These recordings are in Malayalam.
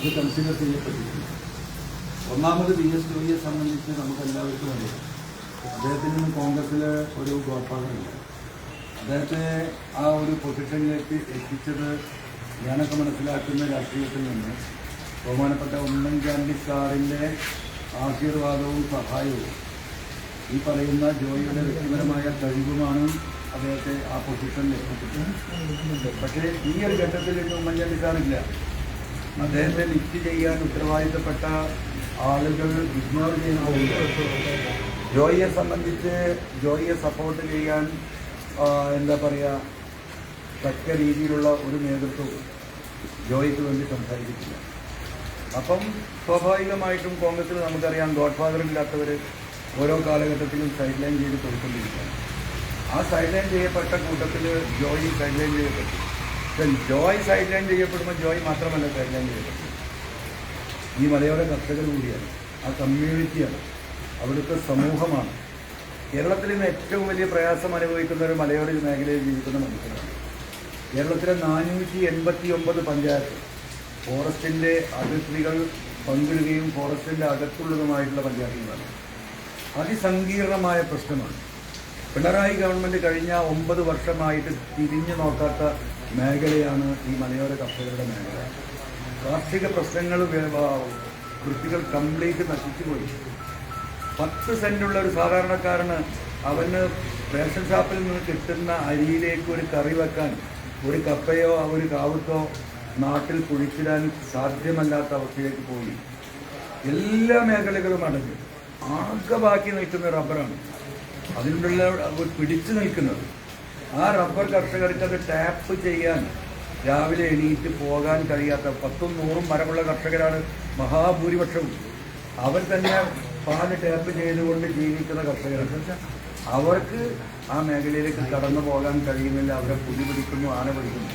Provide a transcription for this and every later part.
ഇത് കൺസിഡർ ചെയ്യപ്പെട്ടിട്ടുണ്ട്. ഒന്നാമത് VS ജോയിയെ സംബന്ധിച്ച് നമുക്ക് എല്ലാവർക്കും അറിയാം, അദ്ദേഹത്തിൽ നിന്ന് കോൺഗ്രസ്സിൽ ഒരു ഗോഡ്ഫാദറില്ല. അദ്ദേഹത്തെ ആ ഒരു പൊസിഷനിലേക്ക് എത്തിച്ചത് ഞാനൊക്കെ മനസ്സിലാക്കുന്ന രാഷ്ട്രീയത്തിൽ നിന്ന് ബഹുമാനപ്പെട്ട ഉമ്മൻചാണ്ടി സാറിൻ്റെ ആശീർവാദവും സഹായവും ഈ പറയുന്ന ജോയിയുടെ വ്യക്തിപരമായ കഴിവുമാണ് അദ്ദേഹത്തെ ആ പൊസിഷനിൽ എത്തിച്ചത്. പക്ഷേ ഈ ഒരു ഘട്ടത്തിൽ ഉമ്മൻചാണ്ടി സാറില്ല. അദ്ദേഹത്തെ ലിഫ്റ്റ് ചെയ്യാൻ ഉത്തരവാദിത്തപ്പെട്ട ആളുകൾ ഇഗ്നോർ ചെയ്യുന്ന ജോയിയെ സംബന്ധിച്ച് ജോയിയെ സപ്പോർട്ട് ചെയ്യാൻ എന്താ പറയുക, തക്ക രീതിയിലുള്ള ഒരു നേതൃത്വവും ജോയിക്ക് വേണ്ടി സംസാരിച്ചിട്ടില്ല. അപ്പം സ്വാഭാവികമായിട്ടും കോൺഗ്രസ്സിൽ നമുക്കറിയാം, ഗോഡ്ഫാദറില്ലാത്തവർ ഓരോ കാലഘട്ടത്തിലും സൈഡ് ലൈൻ ചെയ്ത് പോയിക്കൊണ്ടിരിക്കുകയാണ്. ആ സൈഡ് ലൈൻ ചെയ്യപ്പെട്ട കൂട്ടത്തിൽ ജോയി സൈഡ് ലൈൻ ചെയ്യപ്പെട്ടു. ജോയ് സൈഡ് ലൈൻ ചെയ്യപ്പെടുമ്പോൾ ജോയ് മാത്രമല്ല സൈഡ് ലൈൻ ചെയ്യപ്പെട്ടു, ഈ മലയോര കർഷകർ കൂടിയാണ്, ആ കമ്മ്യൂണിറ്റിയാണ്, അവിടുത്തെ സമൂഹമാണ്. കേരളത്തിൽ നിന്ന് ഏറ്റവും വലിയ പ്രയാസം അനുഭവിക്കുന്ന ഒരു മലയോര മേഖലയിൽ ജീവിക്കുന്ന മനുഷ്യരാണ്. കേരളത്തിലെ 489 പഞ്ചായത്ത് ഫോറസ്റ്റിൻ്റെ അതിർത്തികൾ പങ്കിടുകയും ഫോറസ്റ്റിൻ്റെ അകത്തുള്ളതുമായിട്ടുള്ള പഞ്ചായത്തുകളാണ്. അതിസങ്കീർണമായ പ്രശ്നമാണ്. പിണറായി ഗവൺമെൻറ് കഴിഞ്ഞ 9 വർഷമായിട്ട് തിരിഞ്ഞു നോക്കാത്ത മേഖലയാണ് ഈ മലയോര കർഷകരുടെ മേഖല. കാർഷിക പ്രശ്നങ്ങൾ കൃഷികൾ കംപ്ലീറ്റ് നശിച്ചുപോയി. 10 സെൻറ്റുള്ള ഒരു സാധാരണക്കാരന് അവന് റേഷൻ ഷാപ്പിൽ നിന്ന് കിട്ടുന്ന അരിയിലേക്ക് ഒരു കറി വെക്കാൻ ഒരു കപ്പയോ ഒരു കാവുത്തോ നാട്ടിൽ കുഴിച്ചിടാൻ സാധ്യമല്ലാത്ത അവസ്ഥയിലേക്ക് പോയി. എല്ലാ മേഖലകളും അടഞ്ഞു. ആകെ ബാക്കി നിൽക്കുന്ന റബ്ബറാണ്, അതിനുള്ള പിടിച്ചു നിൽക്കുന്നത്. ആ റബ്ബർ കർഷകർക്ക് അത് ടാപ്പ് ചെയ്യാൻ രാവിലെ എണീറ്റ് പോകാൻ കഴിയാത്ത 10ഉം 100ഉം മരമുള്ള കർഷകരാണ് മഹാഭൂരിപക്ഷവും. അവർ തന്നെ പാല് ടാപ്പ് ചെയ്തുകൊണ്ട് ജീവിക്കുന്ന കർഷകരാണ്. അവർക്ക് ആ മേഖലയിലേക്ക് കടന്നു പോകാൻ കഴിയുന്നില്ല. അവരെ പുലി പിടിക്കുന്നു, ആന പിടിക്കുന്നു.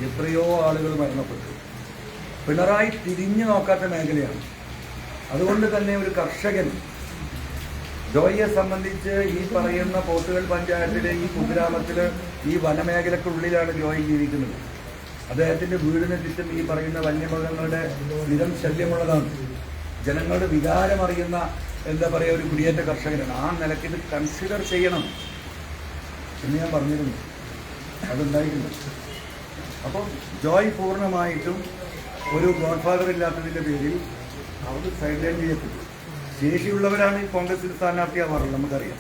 എത്രയോ ആളുകൾ മരണപ്പെട്ടു. പിണറായി തിരിഞ്ഞു നോക്കാത്ത മേഖലയാണ്. അതുകൊണ്ട് തന്നെ ഒരു കർഷകൻ ജോയിയെ സംബന്ധിച്ച് ഈ പറയുന്ന പോത്തുകൽ പഞ്ചായത്തിലെ ഈ കുഗ്രാമത്തിൽ ഈ വനമേഖലക്കുള്ളിലാണ് ജോയി ജീവിക്കുന്നത്. അദ്ദേഹത്തിൻ്റെ വീടിന് ചുറ്റും ഈ പറയുന്ന വന്യമൃഗങ്ങളുടെ സ്ഥിരം ശല്യമുള്ളതാണ്. ജനങ്ങളുടെ വികാരമറിയുന്ന എന്താ പറയുക ഒരു കുടിയേറ്റ കർഷകനാണ്. ആ നിലയ്ക്ക് ഇത് കൺസിഡർ ചെയ്യണം എന്ന് ഞാൻ പറഞ്ഞിരുന്നു, അതുണ്ടായിരുന്നു. അപ്പം ജോയ് പൂർണ്ണമായിട്ടും ഒരു ഗോഡ്ഫാദർ ഇല്ലാത്തതിൻ്റെ പേരിൽ അവർ സൈഡ് ലൈൻ ചെയ്യപ്പെട്ടു. ശേഷിയുള്ളവരാണ് ഈ കോൺഗ്രസിൽ സ്ഥാനാർത്ഥിയാവാറുള്ളത്, നമുക്കറിയാം.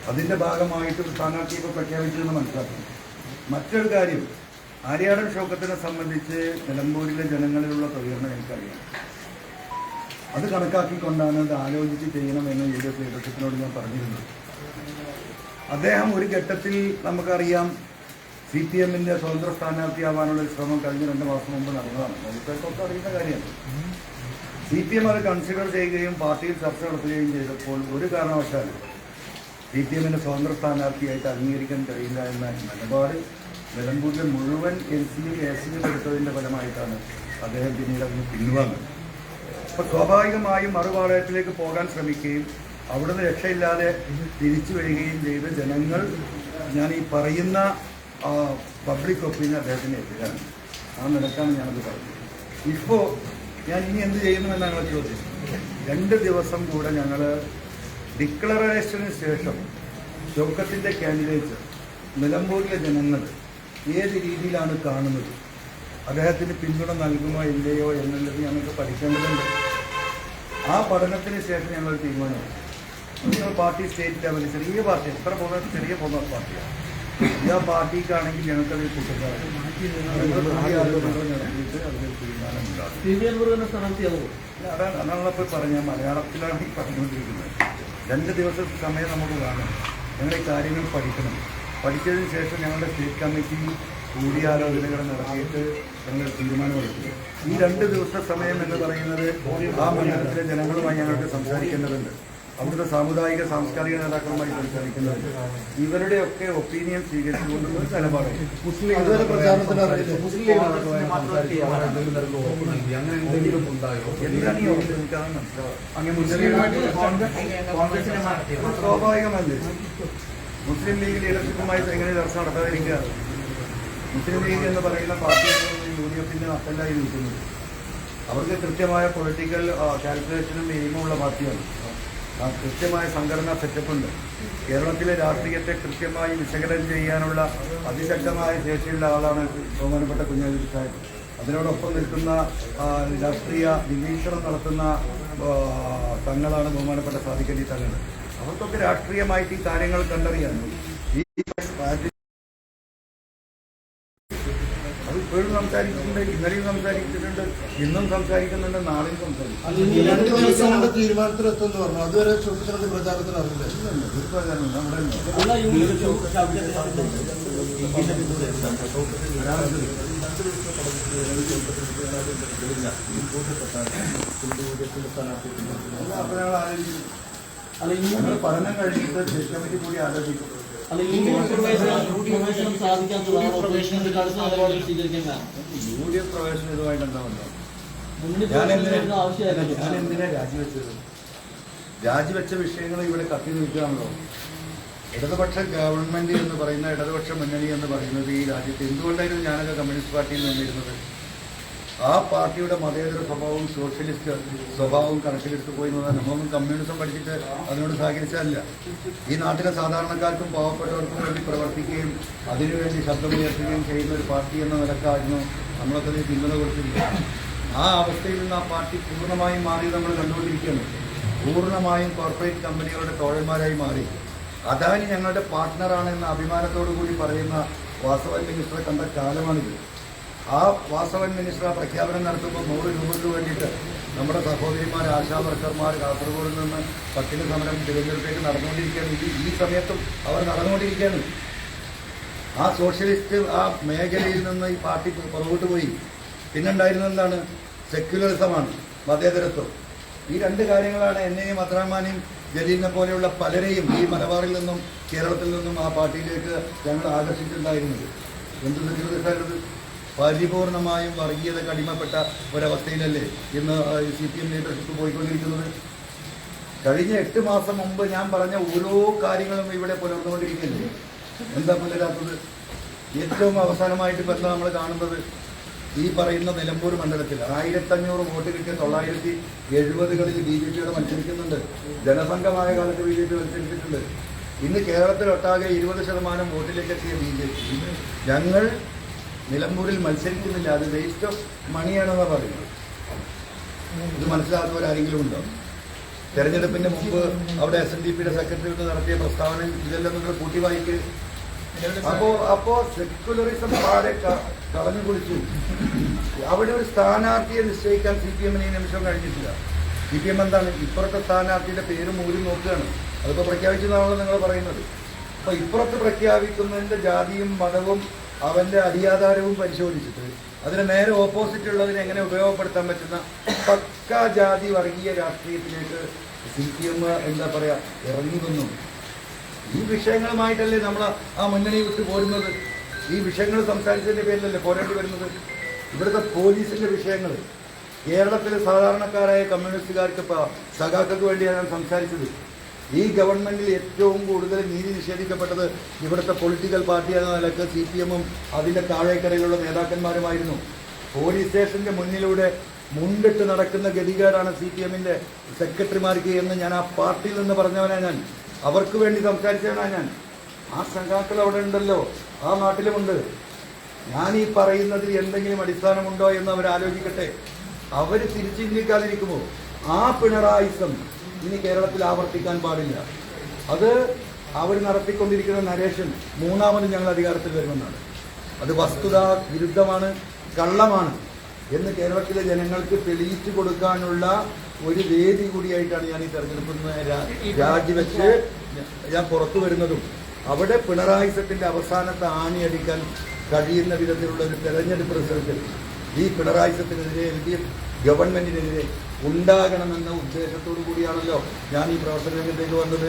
അതിൻ്റെ ഭാഗമായിട്ട് സ്ഥാനാർത്ഥി ഇപ്പോൾ പ്രഖ്യാപിച്ചതെന്ന് മനസ്സിലാക്കുന്നു. മറ്റൊരു കാര്യം, ആര്യാടൻ ഷൗക്കത്തിനെ സംബന്ധിച്ച് നിലമ്പൂരിലെ ജനങ്ങളിലുള്ള പ്രതികരണം എനിക്കറിയാം. അത് കണക്കാക്കിക്കൊണ്ടാണ് അത് ആലോചിച്ച് ചെയ്യണമെന്ന് LDF ലീഡർഷിപ്പിനോട് ഞാൻ പറഞ്ഞിരുന്നത്. അദ്ദേഹം ഒരു ഘട്ടത്തിൽ നമുക്കറിയാം CPM-ൻ്റെ സ്വതന്ത്ര സ്ഥാനാർത്ഥിയാവാനുള്ള ശ്രമം കഴിഞ്ഞ 2 മാസം മുമ്പ് നടന്നതാണ്. നമുക്കൊക്കെ അറിയുന്ന കാര്യമാണ്. CPM അത് കൺസിഡർ ചെയ്യുകയും പാർട്ടിയിൽ ചർച്ച നടത്തുകയും ചെയ്തപ്പോൾ ഒരു കാരണവശാലും CPM-ൻ്റെ സ്വതന്ത്ര സ്ഥാനാർത്ഥിയായിട്ട് അംഗീകരിക്കാൻ കഴിയില്ല എന്ന നിലപാട് നിലമ്പൂരിലെ മുഴുവൻ LCയും ACയും എടുത്തതിൻ്റെ ഫലമായിട്ടാണ് അദ്ദേഹം പിന്നീട് അതിന് പിൻവാങ്ങുന്നത്. അപ്പോൾ സ്വാഭാവികമായും മറുപാളയത്തിലേക്ക് പോകാൻ ശ്രമിക്കുകയും അവിടുന്ന് രക്ഷയില്ലാതെ തിരിച്ചു വരികയും ചെയ്ത് ജനങ്ങൾ ഞാൻ ഈ പറയുന്ന പബ്ലിക് ഒപ്പീനിയൻ അദ്ദേഹത്തിന് എതിരാണ്. ആ നിലക്കാണ് ഞാനത് പറഞ്ഞത്. ഇപ്പോൾ ഞാൻ ഇനി എന്ത് ചെയ്യുന്നു എന്നാണ് ചോദ്യം. 2 ദിവസം കൂടെ ഞങ്ങൾ ഡിക്ലറേഷന് ശേഷം ഷൗക്കത്തിൻ്റെ കാൻഡിഡേറ്റ് നിലമ്പൂരിലെ ജനങ്ങൾ ഏത് രീതിയിലാണ് കാണുന്നത്, അദ്ദേഹത്തിന് പിന്തുണ നൽകുമോ ഇല്ലയോ എന്നുള്ളത് ഞങ്ങൾക്ക് പഠിക്കേണ്ടതുണ്ട്. ആ പഠനത്തിന് ശേഷം ഞങ്ങൾ തീരുമാനമാണ്. ഞങ്ങൾ പാർട്ടി സ്റ്റേറ്റ് ലെവലിൽ ചെറിയ പാർട്ടി, എത്ര പോകുന്ന ചെറിയ പോകുന്ന പാർട്ടിയാണ്. ആ പാർട്ടിക്കാണെങ്കിൽ ഞങ്ങൾക്കത് കൂട്ടുകാരാണ് നടത്തിയിട്ട് അതിൽ തീരുമാനമുണ്ടാകും. അതാണപ്പോൾ പറഞ്ഞ മലയാളത്തിലാണ് ഈ പറഞ്ഞുകൊണ്ടിരിക്കുന്നത്. 2 ദിവസം സമയം നമുക്ക് കാണും. ഞങ്ങൾ ഈ കാര്യങ്ങൾ പഠിക്കണം. പഠിച്ചതിന് ശേഷം ഞങ്ങളുടെ സ്റ്റേറ്റ് കമ്മിറ്റി കൂടിയാലോചനകൾ നടത്തിയിട്ട് ഞങ്ങൾ തീരുമാനമെടുക്കുക. ഈ 2 ദിവസത്തെ സമയം എന്ന് പറയുന്നത് ആ മണ്ഡലത്തിലെ ജനങ്ങളുമായി ഞങ്ങൾക്ക് സംസാരിക്കേണ്ടതുണ്ട്. അവിടുത്തെ സാമുദായിക സാംസ്കാരിക നേതാക്കളുമായി സംസാരിക്കുന്നുണ്ട്. ഇവരുടെയൊക്കെ ഒപ്പീനിയൻ സ്വീകരിച്ചുകൊണ്ട് ഒരു നിലപാട് സ്വാഭാവികമല്ലേ. മുസ്ലിം ലീഗ് ലീഡർഷിപ്പുമായി എങ്ങനെ ചർച്ച നടത്താതിരിക്കുക? മുസ്ലിം ലീഗ് എന്ന് പറയുന്ന പാർട്ടിയാണ് UDF-ന്റെ നട്ടലായി നിൽക്കുന്നത്. അവർക്ക് കൃത്യമായ പൊളിറ്റിക്കൽ കാൽക്കുലേഷനും എയിമുള്ള പാർട്ടിയാണ്. കൃത്യമായ സംഘടനാ സെറ്റപ്പുണ്ട്. കേരളത്തിലെ രാഷ്ട്രീയത്തെ കൃത്യമായി വിശകലനം ചെയ്യാനുള്ള അതിശക്തമായ ശേഷിയുള്ള ആളാണ് ബഹുമാനപ്പെട്ട കുഞ്ഞാലിക്കുട്ടി സാഹിബ്. അതിനോടൊപ്പം നിൽക്കുന്ന രാഷ്ട്രീയ നിരീക്ഷണം നടത്തുന്ന തങ്ങളാണ് ബഹുമാനപ്പെട്ട സാദിഖ് അലി തങ്ങൾ. അവർക്കൊക്കെ രാഷ്ട്രീയമായിട്ട് ഈ കാര്യങ്ങൾ കണ്ടറിയാൻ അത് ഇപ്പോഴും സംസാരിക്കുന്നുണ്ട്, ഇന്നലെയും സംസാരിച്ചിട്ടുണ്ട്, ഇന്നും സംസാരിക്കുന്നുണ്ട്, നാളെയും സംസാരിക്കും. തീരുമാനത്തിലെത്തുമെന്ന് പറഞ്ഞു. അതുവരെ ചോദിച്ചിട്ടുണ്ട് പ്രചാരണത്തിന് അറിയില്ല. പഠനം കഴിഞ്ഞിട്ട് സ്റ്റേറ്റ് കമ്മിറ്റി കൂടി ആലോചിക്കും. യുഡിഎഫ് പ്രവേശനം ഇതുമായിട്ട് എന്താ ബന്ധം? ഞാൻ എന്തിനാ രാജിവെച്ചത്? രാജിവെച്ച വിഷയങ്ങൾ ഇവിടെ കത്തി നിൽക്കുകയാണല്ലോ. ഇടതുപക്ഷ ഗവൺമെന്റ് എന്ന് പറയുന്ന ഇടതുപക്ഷ മുന്നണി എന്ന് പറയുന്നത് ഈ രാജ്യത്ത് എന്തുകൊണ്ടായിരുന്നു ഞാനൊക്കെ കമ്മ്യൂണിസ്റ്റ് പാർട്ടിയിൽ നിന്നിരുന്നത്? ആ പാർട്ടിയുടെ മതേതര സ്വഭാവവും സോഷ്യലിസ്റ്റ് സ്വഭാവവും കണക്കിലെടുത്ത് പോയി നമ്മളൊന്നും കമ്മ്യൂണിസം പഠിച്ചിട്ട് അതിനോട് സഹകരിച്ചതല്ല. ഈ നാട്ടിലെ സാധാരണക്കാർക്കും പാവപ്പെട്ടവർക്കും വേണ്ടി പ്രവർത്തിക്കുകയും അതിനുവേണ്ടി ശബ്ദമുയർത്തുകയും ചെയ്യുന്ന ഒരു പാർട്ടി എന്ന നിലക്കായിരുന്നു നമ്മളൊക്കെ അതിന് പിന്തുണ കൊടുത്തില്ല. ആ അവസ്ഥയിൽ നിന്ന് ആ പാർട്ടി പൂർണ്ണമായും മാറി നമ്മൾ കണ്ടുകൊണ്ടിരിക്കുകയാണ്. പൂർണ്ണമായും കോർപ്പറേറ്റ് കമ്പനികളുടെ തോഴന്മാരായി മാറി. അദാനി ഞങ്ങളുടെ പാർട്ട്ണറാണെന്ന അഭിമാനത്തോടു കൂടി പറയുന്ന വാസവൻ മിനിസ്റ്ററെ കണ്ട കാലമാണിത്. ആ വാസവൻ മിനിസ്റ്റർ ആ പ്രഖ്യാപനം നടത്തുമ്പോൾ 100 രൂപയ്ക്ക് വേണ്ടിയിട്ട് നമ്മുടെ സഹോദരിമാർ, ആശാ വർക്കർമാർ കാസർഗോഡിൽ നിന്ന് പട്ടിണി സമരം തിരുവനന്തപുരത്തേക്ക് നടന്നുകൊണ്ടിരിക്കുകയാണ്. ഈ സമയത്തും അവർ നടന്നുകൊണ്ടിരിക്കുകയാണ്. ആ സോഷ്യലിസ്റ്റ് ആ മേഖലയിൽ നിന്ന് ഈ പാർട്ടി പുറകോട്ട് പോയി. പിന്നുണ്ടായിരുന്നത് എന്താണ്? സെക്യുലറിസമാണ്, മതേതരത്വം. ഈ രണ്ട് കാര്യങ്ങളാണ് എന്നെയും അബ്ദുറഹ്മാനെയും ജലീലിനെ പോലെയുള്ള പലരെയും ഈ മലബാറിൽ നിന്നും കേരളത്തിൽ നിന്നും ആ പാർട്ടിയിലേക്ക് ഞങ്ങൾ ആകർഷിച്ചിട്ടുണ്ടായിരുന്നത്. എന്ത് സെക്യുലറിസമായിരുന്നത്? പരിപൂർണമായും വർഗീയതയ്ക്ക് അടിമപ്പെട്ട ഒരവസ്ഥയിലല്ലേ ഇന്ന് CPM ലീഡർഷിപ്പ് പോയിക്കൊണ്ടിരിക്കുന്നത്? കഴിഞ്ഞ 8 മാസം മുമ്പ് ഞാൻ പറഞ്ഞ ഓരോ കാര്യങ്ങളും ഇവിടെ പുലർന്നുകൊണ്ടിരിക്കില്ലേ? എന്താ പുലരാത്തത്? ഏറ്റവും അവസാനമായിട്ട് ഇപ്പം എന്താ നമ്മൾ കാണുന്നത്? ഈ പറയുന്ന നിലമ്പൂർ മണ്ഡലത്തിൽ 1500 വോട്ട് കിട്ടിയ 970കളിൽ BJPയോട് മത്സരിക്കുന്നുണ്ട്. ജനസംഘമായ കാലത്ത് BJP മത്സരിച്ചിട്ടുണ്ട്. ഇന്ന് കേരളത്തിലൊട്ടാകെ 20% വോട്ടിലേക്ക് എത്തിയ BJP ഞങ്ങൾ നിലമ്പൂരിൽ മത്സരിക്കുന്നില്ല. അത് വേസ്റ്റ് ഓഫ് മണിയാണെന്നാണ് പറയുന്നത്. ഇത് മനസ്സിലാത്തവരാരെങ്കിലും ഉണ്ടോ? തെരഞ്ഞെടുപ്പിന് മുമ്പ് അവിടെ SNDPയുടെ സെക്രട്ടറി നടത്തിയ പ്രസ്താവന ഇതെല്ലാം നിങ്ങൾ കൂട്ടി വായിക്ക്. അപ്പോ സെക്യുലറിസം ആരെ കളഞ്ഞു കുളിച്ചു. അവിടെ ഒരു സ്ഥാനാർത്ഥിയെ നിശ്ചയിക്കാൻ CPM-ന് ഈ നിമിഷം കഴിഞ്ഞിട്ടില്ല. CPM എന്താണ്? ഇപ്പുറത്തെ സ്ഥാനാർത്ഥിയുടെ പേരും ഊരും നോക്കുകയാണ്. അതിപ്പോൾ പ്രഖ്യാപിച്ചതാണല്ലോ നിങ്ങൾ പറയുന്നത്. അപ്പൊ ഇപ്പുറത്ത് പ്രഖ്യാപിക്കുന്നതിന്റെ ജാതിയും മതവും അവന്റെ അടിയാധാരവും പരിശോധിച്ചിട്ട് അതിന് നേരെ ഓപ്പോസിറ്റ് ഉള്ളതിനെ എങ്ങനെ ഉപയോഗപ്പെടുത്താൻ പറ്റുന്ന പക്കാ ജാതി വർഗീയ രാഷ്ട്രീയത്തിലേക്ക് CPM എന്താ പറയാ ഇറങ്ങി വന്നു. ഈ വിഷയങ്ങളുമായിട്ടല്ലേ നമ്മൾ ആ മുന്നണി വിട്ടു പോരുന്നത്? ഈ വിഷയങ്ങൾ സംസാരിച്ചതിന്റെ പേരിലല്ലേ പോരേണ്ടി വരുന്നത്? ഇവിടുത്തെ പോലീസിന്റെ വിഷയങ്ങൾ കേരളത്തിലെ സാധാരണക്കാരായ കമ്മ്യൂണിസ്റ്റുകാർക്ക് സഖാക്കൾക്ക് വേണ്ടിയാണ് ഞാൻ സംസാരിച്ചത്. ഈ ഗവൺമെന്റിൽ ഏറ്റവും കൂടുതൽ നീതി നിഷേധിക്കപ്പെട്ടത് ഇവിടുത്തെ പൊളിറ്റിക്കൽ പാർട്ടി എന്ന നിലക്ക് CPM-ഉം അതിന്റെ താഴേക്കരയിലുള്ള നേതാക്കന്മാരുമായിരുന്നു. പോലീസ് സ്റ്റേഷന്റെ മുന്നിലൂടെ മുണ്ടിട്ട് നടക്കുന്ന ഗതികേടാണ് CPM-ന്റെ സെക്രട്ടറിമാർക്ക് എന്ന് ഞാൻ ആ പാർട്ടിയിൽ നിന്ന് പറഞ്ഞവനാണ്. ഞാൻ അവർക്ക് വേണ്ടി സംസാരിച്ചവനാണ് ഞാൻ. ആ സഖാക്കൾ അവിടെ ഉണ്ടല്ലോ, ആ നാട്ടിലുമുണ്ട്. ഞാൻ ഈ പറയുന്നതിൽ എന്തെങ്കിലും അടിസ്ഥാനമുണ്ടോ എന്ന് അവർ ആലോചിക്കട്ടെ. അവർ തിരിച്ചിരിക്കാതിരിക്കുമോ? ആ പിണറായിസം ഇനി കേരളത്തിൽ ആവർത്തിക്കാൻ പാടില്ല. അത് അവർ നടത്തിക്കൊണ്ടിരിക്കുന്ന നരേഷൻ മൂന്നാമത് ഞങ്ങൾ അധികാരത്തിൽ വരുമെന്നാണ്. അത് വസ്തുതാ വിരുദ്ധമാണ്, കള്ളമാണ് എന്ന് കേരളത്തിലെ ജനങ്ങൾക്ക് തെളിയിച്ചു കൊടുക്കാനുള്ള ഒരു വേദി കൂടിയായിട്ടാണ് ഞാൻ ഈ തെരഞ്ഞെടുപ്പ് രാജിവെച്ച് ഞാൻ പുറത്തു വരുന്നതും. അവിടെ പിണറായിസത്തിന്റെ അവസാനത്തെ ആണിയടിക്കാൻ കഴിയുന്ന വിധത്തിലുള്ള ഒരു തെരഞ്ഞെടുപ്പ് റിസൾട്ട് ഈ പിണറായിസത്തിനെതിരെ LDF ഗവൺമെന്റിനെതിരെ ഉണ്ടാകണമെന്ന ഉദ്ദേശത്തോടു കൂടിയാണല്ലോ ഞാൻ ഈ പ്രവർത്തന രംഗത്തേക്ക് വന്നത്.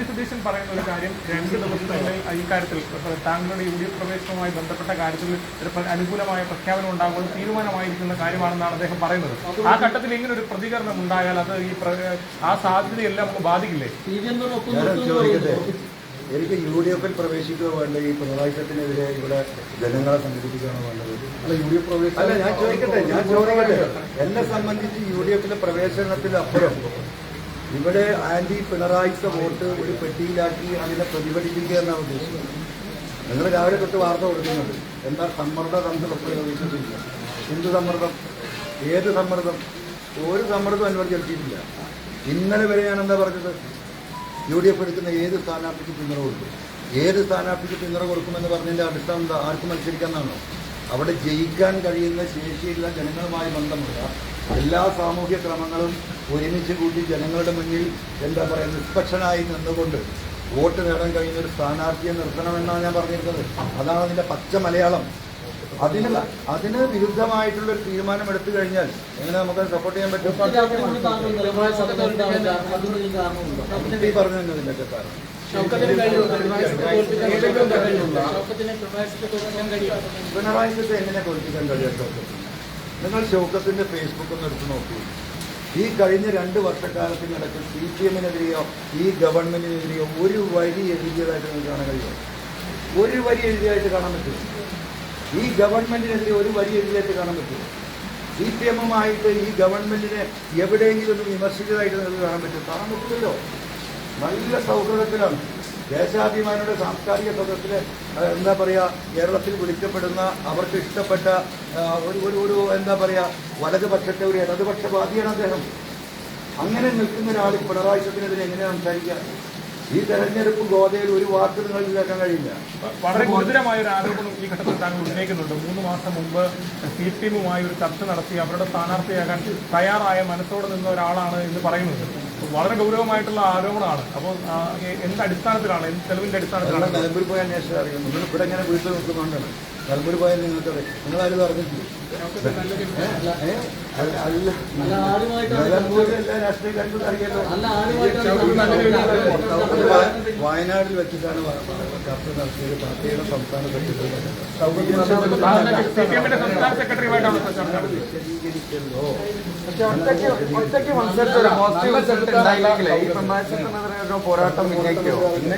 സതീശൻ പറയുന്ന ഒരു കാര്യം, 2 ദിവസത്തിനുള്ളിൽ ഈ കാര്യത്തിൽ താങ്കളുടെ UDF പ്രവേശനവുമായി ബന്ധപ്പെട്ട കാര്യത്തിൽ അനുകൂലമായ പ്രഖ്യാപനം ഉണ്ടാകുമ്പോൾ തീരുമാനമായിരിക്കുന്ന കാര്യമാണെന്നാണ് അദ്ദേഹം പറയുന്നത്. ആ ഘട്ടത്തിൽ ഇങ്ങനെ ഒരു പ്രതികരണം ഉണ്ടായാൽ അത് ഈ ആ സാധ്യതയെല്ലാം നമുക്ക് ബാധിക്കില്ലേ? എനിക്ക് UDF-ൽ പ്രവേശിക്കുക വേണ്ട, ഈ പിണറായിസത്തിനെതിരെ ഇവിടെ ജനങ്ങളെ സംഘടിപ്പിക്കുകയാണ് വേണ്ടത്. അല്ല ഞാൻ ചോദിക്കട്ടെ എന്നെ സംബന്ധിച്ച് UDF പ്രവേശനത്തിലപ്പുറം ഇവിടെ ആന്റി പിണറായിത്തെ വോട്ട് ഒരു പെട്ടിയിലാക്കി അതിനെ പ്രതിഫലിപ്പിക്കുക എന്നാണ് ഉദ്ദേശിക്കുന്നത്. നിങ്ങൾ രാവിലെ തൊട്ട് വാർത്ത കൊടുക്കുന്നുണ്ട് എന്താ സമ്മർദ്ദ തന്ത്രം പ്രയോഗിച്ചിട്ടില്ല. എന്ത് സമ്മർദ്ദം? ഏത് സമ്മർദ്ദം? ഒരു സമ്മർദ്ദം അനുവദിച്ചിട്ടില്ല. ഇന്നലെ വരെ ഞാൻ എന്താ പറഞ്ഞത്? UDF എടുക്കുന്ന ഏത് സ്ഥാനാർത്ഥിക്ക് പിന്തുണ കൊടുക്കും, ഏത് സ്ഥാനാർത്ഥിക്ക് പിന്തുണ കൊടുക്കുമെന്ന് പറഞ്ഞതിൻ്റെ അടിസ്ഥാനം എന്താ? ആർക്ക് മത്സരിക്കാമെന്നാണോ? അവിടെ ജയിക്കാൻ കഴിയുന്ന ശേഷിയുള്ള ജനങ്ങളുമായി ബന്ധമുള്ള എല്ലാ സാമൂഹ്യ ക്രമങ്ങളും ഒരുമിച്ച് കൂട്ടി ജനങ്ങളുടെ മുന്നിൽ എന്താ പറയുക നിഷ്പക്ഷനായി നിന്നുകൊണ്ട് വോട്ട് നേടാൻ കഴിയുന്ന ഒരു സ്ഥാനാർത്ഥിയെ നിർത്തണമെന്നാണ് ഞാൻ പറഞ്ഞിരുന്നത്. അതാണ് അതിൻ്റെ പച്ച മലയാളം. അതിന് വിരുദ്ധമായിട്ടുള്ള ഒരു തീരുമാനം എടുത്തു കഴിഞ്ഞാൽ എങ്ങനെ നമുക്ക് സപ്പോർട്ട് ചെയ്യാൻ പറ്റും? ഈ പറഞ്ഞു തന്നതിൻ്റെ കാരണം പിണറായിത്തെ എങ്ങനെ തോൽപ്പിക്കാൻ കഴിയാത്ത? നിങ്ങൾ ഷൗക്കത്തിന്റെ ഫേസ്ബുക്ക് ഒന്ന് എടുത്ത് നോക്കൂ. ഈ കഴിഞ്ഞ 2 വർഷക്കാലത്തിനിടയ്ക്ക് CPM-നെതിരെയോ ഈ ഗവൺമെന്റിനെതിരെയോ ഒരു വരി എഴുതിയതായിട്ട് നിങ്ങൾക്ക് കാണാൻ കഴിയുമോ? ഒരു വരി എഴുതിയതായിട്ട് കാണാൻ പറ്റുമോ? ഈ ഗവൺമെന്റിനെതിരെ ഒരു വരി എഴുതിയായിട്ട് കാണാൻ പറ്റുമോ? CPM-ഉമായിട്ട് ഈ ഗവൺമെന്റിനെ എവിടെയെങ്കിലും ഒന്ന് വിമർശിച്ചതായിട്ട് നിങ്ങൾക്ക് കാണാൻ പറ്റുമോ? കാണാൻ പറ്റില്ലല്ലോ. നല്ല സൗഹൃദത്തിലാണ്. ദേശാഭിമാനിയുടെ സാംസ്കാരിക സദസ്സിൽ എന്താ പറയുക കേരളത്തിൽ വിളിക്കപ്പെടുന്ന അവർക്ക് ഇഷ്ടപ്പെട്ട ഒരു എന്താ പറയുക വലതുപക്ഷത്തെ ഒരു ഇടതുപക്ഷവാദിയാണ് അദ്ദേഹം. അങ്ങനെ നിൽക്കുന്ന ഒരാൾ പിണറായിക്കെതിരെ എങ്ങനെ സംസാരിക്കുക? ഈ തെരഞ്ഞെടുപ്പ് ഗോതയിൽ ഒരു വാക്ക് നിങ്ങൾക്ക് കേൾക്കാൻ കഴിയില്ല. വളരെ ഗുരുതരമായ ഒരു ആരോപണം ഈ ഘട്ടത്തിൽ താങ്കൾ ഉന്നയിക്കുന്നുണ്ട്. 3 മാസം മുമ്പ് CPM-ഉമായി ഒരു ചർച്ച നടത്തി അവരുടെ സ്ഥാനാർത്ഥിയാകാൻ തയ്യാറായ മനസ്സോടെ നിന്ന ഒരാളാണ് എന്ന് പറയുന്നുണ്ട്. വളരെ ഗൗരവമായിട്ടുള്ള ആരോപണമാണ്. അപ്പോൾ എന്ത് അടിസ്ഥാനത്തിലാണ്, എന്ത് തെളിവിന്റെ അടിസ്ഥാനത്തിലാണ്? നിലമ്പൂർ പോയ അന്വേഷണം അറിയുന്നു. നിങ്ങൾ ഇവിടെ എങ്ങനെ വീട്ടിൽ നിൽക്കുന്നുണ്ടാണ്. നിലമ്പൂർ പോയാൽ നിങ്ങൾക്കറിയാം. നിങ്ങളാരും അറിഞ്ഞിട്ടില്ല. നിലമ്പൂരിൽ എല്ലാ രാഷ്ട്രീയക്കാർക്കും അറിയാലോ. വയനാട്ടിൽ വെച്ചിട്ടാണ് ചർച്ച നടത്തിയത് പാർട്ടിയുടെ സംസ്ഥാന CPM-ന്റെ സംസ്ഥാന സെക്രട്ടറിയുമായിട്ടാണ് ചർച്ച നടത്തിയത്. ഒറ്റയ്ക്ക് മത്സരിച്ചൊരു പോസിറ്റീവ് റിസൾട്ട് ഉണ്ടായില്ലെങ്കിലേ ഈ പിണറായിക്കെതിരെ പോരാട്ടം വിജയിക്കോ?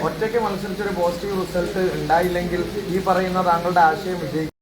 ഒറ്റയ്ക്ക് മത്സരിച്ചൊരു പോസിറ്റീവ് റിസൾട്ട് ഉണ്ടായില്ലെങ്കിൽ ഈ പറയുന്ന താങ്കളുടെ ആശയം വിജയിക്കും.